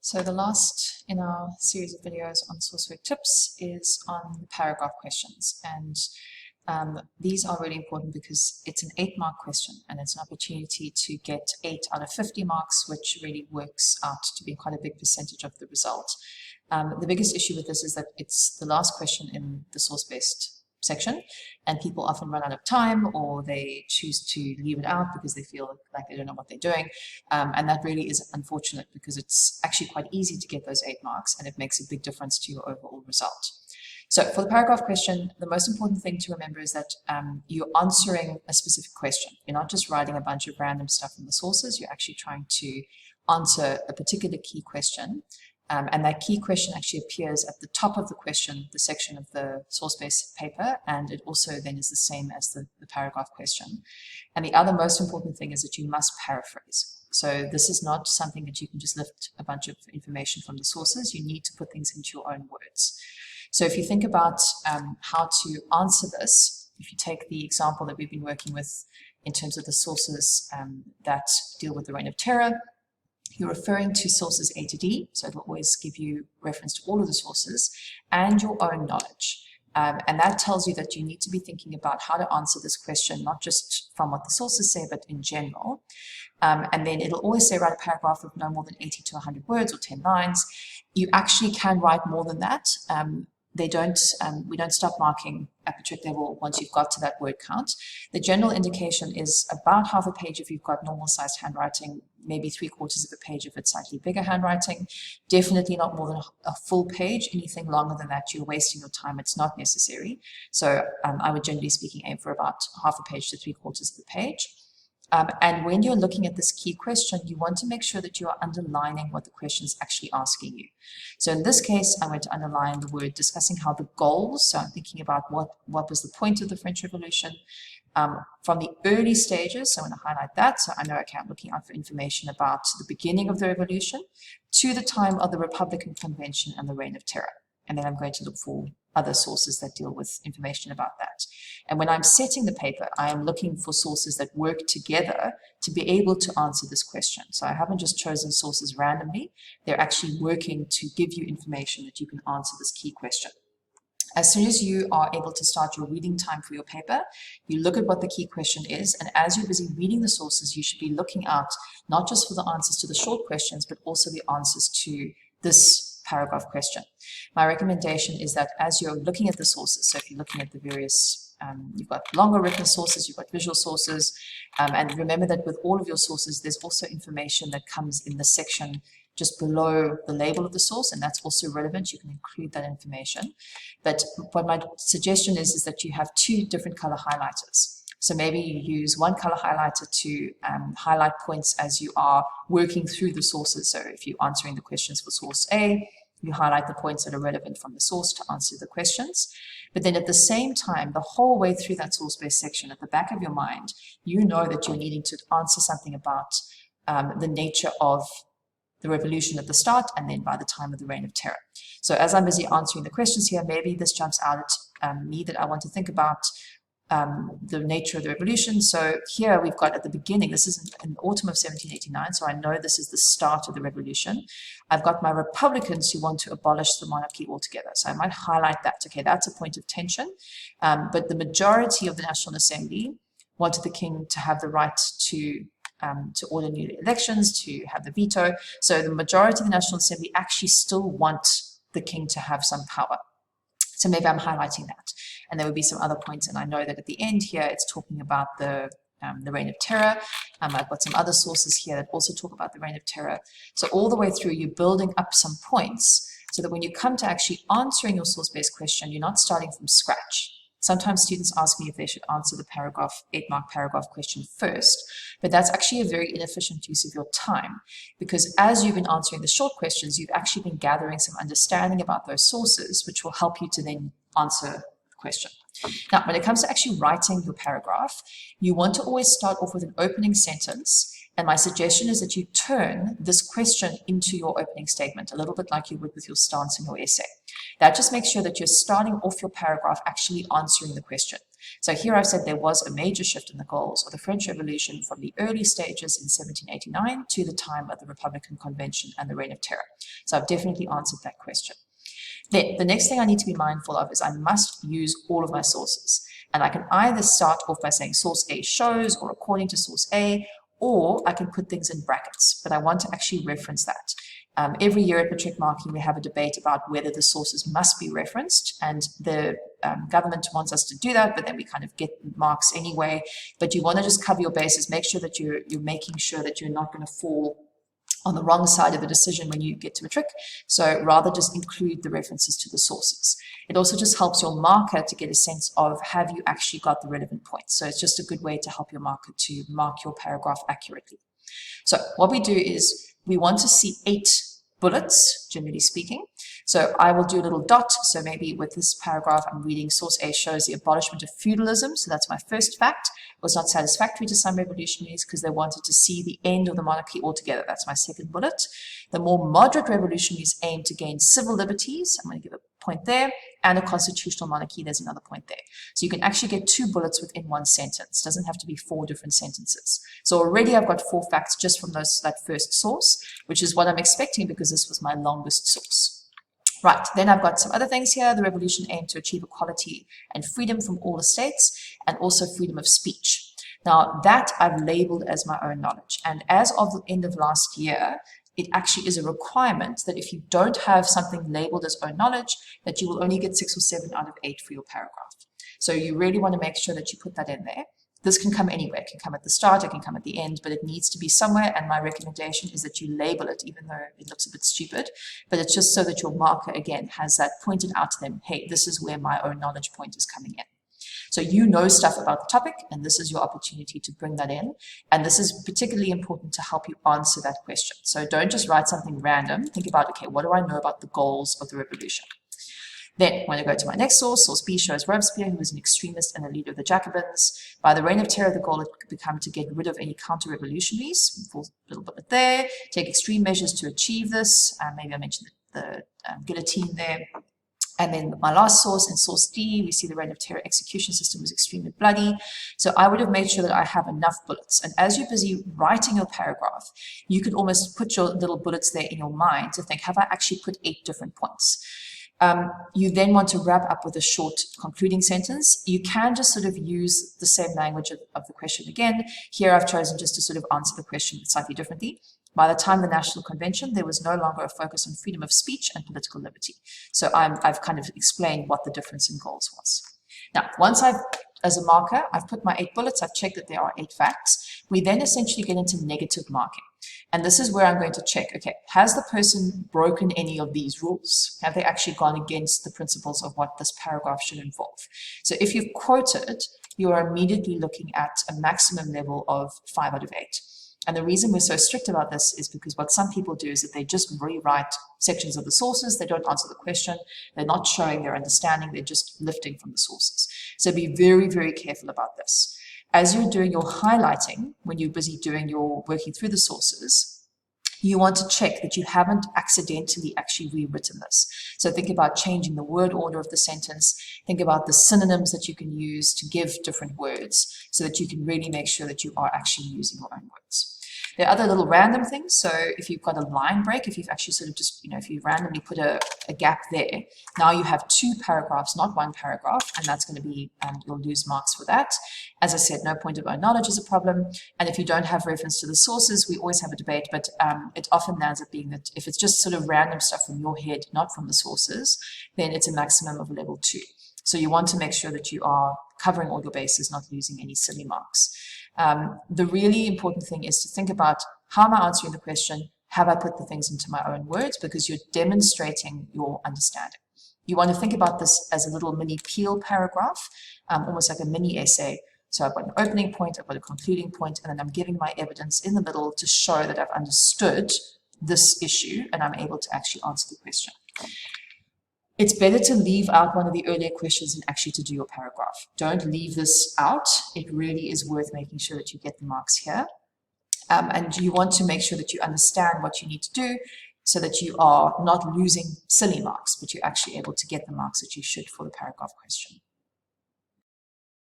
So the last in our series of videos on sourcework tips is on the paragraph questions. And these are really important because it's an 8-mark question and it's an opportunity to get 8 out of 50 marks, which really works out to be quite a big percentage of the result. The biggest issue with this is that it's the last question in the source-based section, and people often run out of time or they choose to leave it out because they feel like they don't know what they're doing, and that really is unfortunate because it's actually quite easy to get those 8 marks and it makes a big difference to your overall result. So for the paragraph question, the most important thing to remember is that you're answering a specific question. You're not just writing a bunch of random stuff from the sources, you're actually trying to answer a particular key question. And that key question actually appears at the top of the question, the section of the source-based paper, and it also then is the same as the paragraph question. And the other most important thing is that you must paraphrase. So this is not something that you can just lift a bunch of information from the sources. You need to put things into your own words. So if you think about how to answer this, if you take the example that we've been working with in terms of the sources that deal with the Reign of Terror, you're referring to sources A to D, so it'll always give you reference to all of the sources and your own knowledge. And that tells you that you need to be thinking about how to answer this question, not just from what the sources say, but in general. And then it'll always say write a paragraph of no more than 80 to 100 words or 10 lines. You actually can write more than that. We don't stop marking aperture level once you've got to that word count. The general indication is about half a page if you've got normal sized handwriting, maybe 3/4 of a page if it's slightly bigger handwriting. Definitely not more than a full page. Anything longer than that, you're wasting your time. It's not necessary. So I would generally speaking aim for about half a page to 3/4 of the page. And when you're looking at this key question, you want to make sure that you are underlining what the question is actually asking you. So in this case, I'm going to underline the word discussing how the goals, so I'm thinking about what was the point of the French Revolution from the early stages, so I'm going to highlight that, so I know, okay, I'm looking out for information about the beginning of the revolution to the time of the Republican Convention and the Reign of Terror. And then I'm going to look for other sources that deal with information about that. And when I'm setting the paper, I am looking for sources that work together to be able to answer this question. So I haven't just chosen sources randomly. They're actually working to give you information that you can answer this key question. As soon as you are able to start your reading time for your paper, you look at what the key question is, and as you're busy reading the sources, you should be looking out not just for the answers to the short questions, but also the answers to this paragraph question. My recommendation is that as you're looking at the sources, so if you're looking at the various, you've got longer written sources, you've got visual sources, and remember that with all of your sources, there's also information that comes in the section just below the label of the source, and that's also relevant. You can include that information. But what my suggestion is that you have 2 different color highlighters. So maybe you use one color highlighter to highlight points as you are working through the sources. So if you're answering the questions for source A, you highlight the points that are relevant from the source to answer the questions. But then at the same time, the whole way through that source-based section, at the back of your mind, you know that you're needing to answer something about the nature of the revolution at the start and then by the time of the Reign of Terror. So as I'm busy answering the questions here, maybe this jumps out at me that I want to think about the nature of the revolution. So here we've got at the beginning, this is in autumn of 1789, so I know this is the start of the revolution. I've got my Republicans who want to abolish the monarchy altogether. So I might highlight that. Okay, that's a point of tension. But the majority of the National Assembly wanted the king to have the right to order new elections, to have the veto. So the majority of the National Assembly actually still want the king to have some power. So maybe I'm highlighting that. And there would be some other points. And I know that at the end here, it's talking about the Reign of Terror. I've got some other sources here that also talk about the Reign of Terror. So all the way through, you're building up some points so that when you come to actually answering your source-based question, you're not starting from scratch. Sometimes students ask me if they should answer the 8-mark paragraph question first, but that's actually a very inefficient use of your time, because as you've been answering the short questions, you've actually been gathering some understanding about those sources, which will help you to then answer the question. Now, when it comes to actually writing your paragraph, you want to always start off with an opening sentence And my suggestion is that you turn this question into your opening statement, a little bit like you would with your stance in your essay. That just makes sure that you're starting off your paragraph actually answering the question. So here I've said there was a major shift in the goals of the French Revolution from the early stages in 1789 to the time of the Republican Convention and the Reign of Terror. So I've definitely answered that question. Then the next thing I need to be mindful of is I must use all of my sources. And I can either start off by saying source A shows or according to source A, or I can put things in brackets, but I want to actually reference that. Every year at matric marking, we have a debate about whether the sources must be referenced, and the government wants us to do that, but then we kind of get marks anyway. But you want to just cover your bases, make sure that you're making sure that you're not going to fall on the wrong side of the decision when you get to matric. So rather just include the references to the sources. It also just helps your marker to get a sense of, have you actually got the relevant points? So it's just a good way to help your marker to mark your paragraph accurately. So what we do is we want to see 8 bullets, generally speaking. So I will do a little dot. So maybe with this paragraph, I'm reading source A shows the abolishment of feudalism. So that's my first fact. It was not satisfactory to some revolutionaries because they wanted to see the end of the monarchy altogether. That's my second bullet. The more moderate revolutionaries aimed to gain civil liberties. I'm going to give a point there. And a constitutional monarchy, there's another point there. So you can actually get 2 bullets within one sentence. It doesn't have to be 4 different sentences. So already I've got 4 facts just from that first source, which is what I'm expecting because this was my longest source. Right, then I've got some other things here. The revolution aimed to achieve equality and freedom from all the states, and also freedom of speech. Now that I've labeled as my own knowledge. And as of the end of last year, it actually is a requirement that if you don't have something labeled as own knowledge, that you will only get 6 or 7 out of 8 for your paragraph. So you really want to make sure that you put that in there. This can come anywhere. It can come at the start, it can come at the end, but it needs to be somewhere. And my recommendation is that you label it, even though it looks a bit stupid, but it's just so that your marker, again, has that pointed out to them, hey, this is where my own knowledge point is coming in. So you know stuff about the topic, and this is your opportunity to bring that in. And this is particularly important to help you answer that question. So don't just write something random. Think about, okay, what do I know about the goals of the revolution? Then, when I go to my next source, source B shows Robespierre, who was an extremist and a leader of the Jacobins. By the Reign of Terror, the goal had become to get rid of any counter-revolutionaries. A little bit there. Take extreme measures to achieve this. Maybe I mentioned the guillotine there. And then my last source, in source D, we see the Reign of Terror execution system was extremely bloody. So I would have made sure that I have enough bullets. And as you're busy writing your paragraph, you could almost put your little bullets there in your mind to think, have I actually put 8 different points? You then want to wrap up with a short concluding sentence. You can just sort of use the same language of the question again. Here I've chosen just to sort of answer the question slightly differently. By the time of the National Convention, there was no longer a focus on freedom of speech and political liberty. So I've kind of explained what the difference in goals was. Now, once as a marker, I've put my 8 bullets, I've checked that there are 8 facts. We then essentially get into negative marking. And this is where I'm going to check, okay, has the person broken any of these rules? Have they actually gone against the principles of what this paragraph should involve? So if you've quoted, you are immediately looking at a maximum level of 5 out of 8. And the reason we're so strict about this is because what some people do is that they just rewrite sections of the sources. They don't answer the question. They're not showing their understanding. They're just lifting from the sources. So be very, very careful about this. As you're doing your highlighting, when you're busy doing your working through the sources, you want to check that you haven't accidentally actually rewritten this. So think about changing the word order of the sentence. Think about the synonyms that you can use to give different words so that you can really make sure that you are actually using your own words. There are other little random things. So if you've got a line break, if you've actually sort of just, if you randomly put a gap there, now you have 2 paragraphs, not 1 paragraph, and that's going to be, you'll lose marks for that. As I said, no point of own knowledge is a problem. And if you don't have reference to the sources, we always have a debate, but it often lands up being that if it's just sort of random stuff from your head, not from the sources, then it's a maximum of level 2. So you want to make sure that you are covering all your bases, not losing any silly marks. The really important thing is to think about, how am I answering the question? Have I put the things into my own words? Because you're demonstrating your understanding. You want to think about this as a little mini peel paragraph, almost like a mini essay. So I've got an opening point, I've got a concluding point, and then I'm giving my evidence in the middle to show that I've understood this issue and I'm able to actually answer the question. It's better to leave out one of the earlier questions and actually to do your paragraph. Don't leave this out. It really is worth making sure that you get the marks here. And you want to make sure that you understand what you need to do so that you are not losing silly marks, but you're actually able to get the marks that you should for the paragraph question.